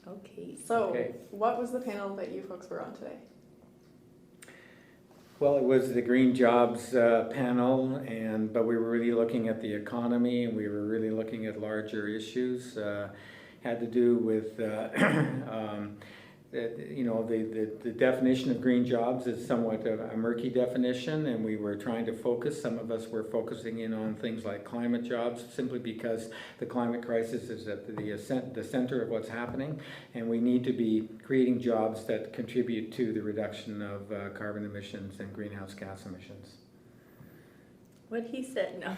Okay. So, what was the panel that you folks were on today? Well, it was the Green Jobs panel, but we were really looking at the economy, and we were really looking at larger issues. Had to do with the definition of green jobs is somewhat a murky definition, and we were trying to focus. Some of us were focusing in on things like climate jobs, simply because the climate crisis is at the center of what's happening, and we need to be creating jobs that contribute to the reduction of carbon emissions and greenhouse gas emissions. What he said, no,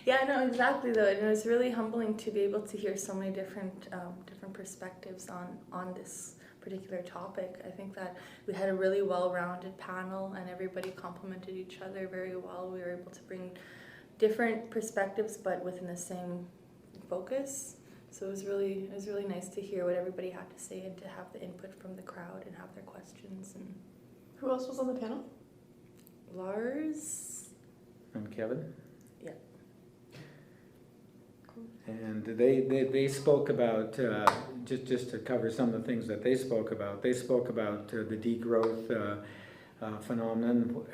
yeah, no, exactly though, and it was really humbling to be able to hear so many different perspectives on this particular topic. I think that we had a really well-rounded panel, and everybody complemented each other very well. We were able to bring different perspectives, but within the same focus. So it was really nice to hear what everybody had to say and to have the input from the crowd and have their questions. And who else was on the panel? Lars. And Kevin? Yeah. Cool. And they spoke about, just to cover some of the things that they spoke about the degrowth phenomenon.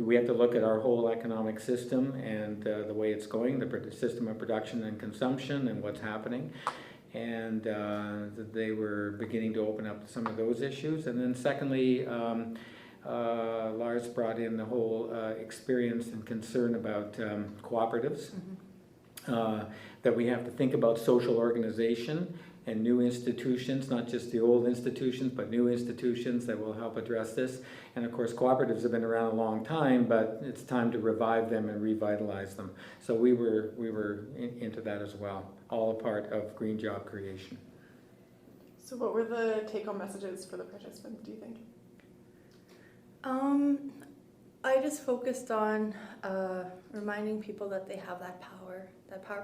We have to look at our whole economic system and the way it's going, the system of production and consumption and what's happening. And they were beginning to open up some of those issues. And then secondly, Lars brought in the whole experience and concern about cooperatives, that we have to think about social organization and new institutions, not just the old institutions, but new institutions that will help address this. And of course, cooperatives have been around a long time, but it's time to revive them and revitalize them. So we were into that as well, all a part of green job creation. So what were the take-home messages for the participants, do you think? I just focused on reminding people that they have that power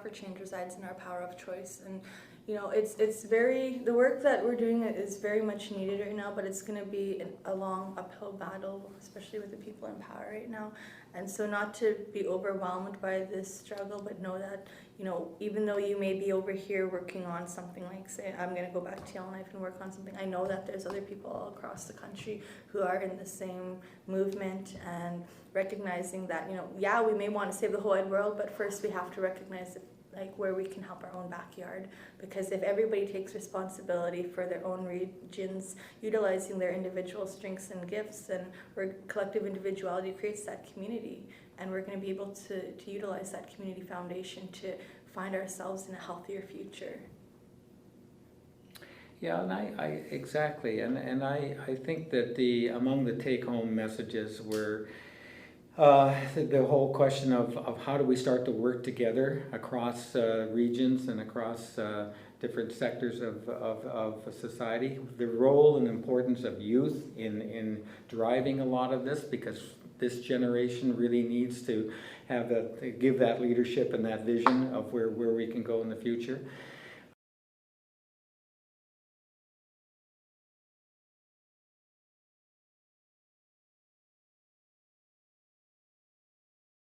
for change resides in our power of choice. And you know, it's very, the work that we're doing is very much needed right now, but it's going to be a long uphill battle, especially with the people in power right now. And so not to be overwhelmed by this struggle, but know that, you know, even though you may be over here working on something like, say, I'm going to go back to Yellowknife and work on something, I know that there's other people all across the country who are in the same movement, and recognizing that, you know, yeah, we may want to save the whole wide world, but first we have to recognize where we can help our own backyard. Because if everybody takes responsibility for their own regions, utilizing their individual strengths and gifts, and where collective individuality creates that community, and we're going to be able to utilize that community foundation to find ourselves in a healthier future. Yeah, and I exactly, and I think that among the take-home messages were the whole question of how do we start to work together across regions and across different sectors of society. The role and importance of youth in driving a lot of this, because this generation really needs to give that leadership and that vision of where we can go in the future.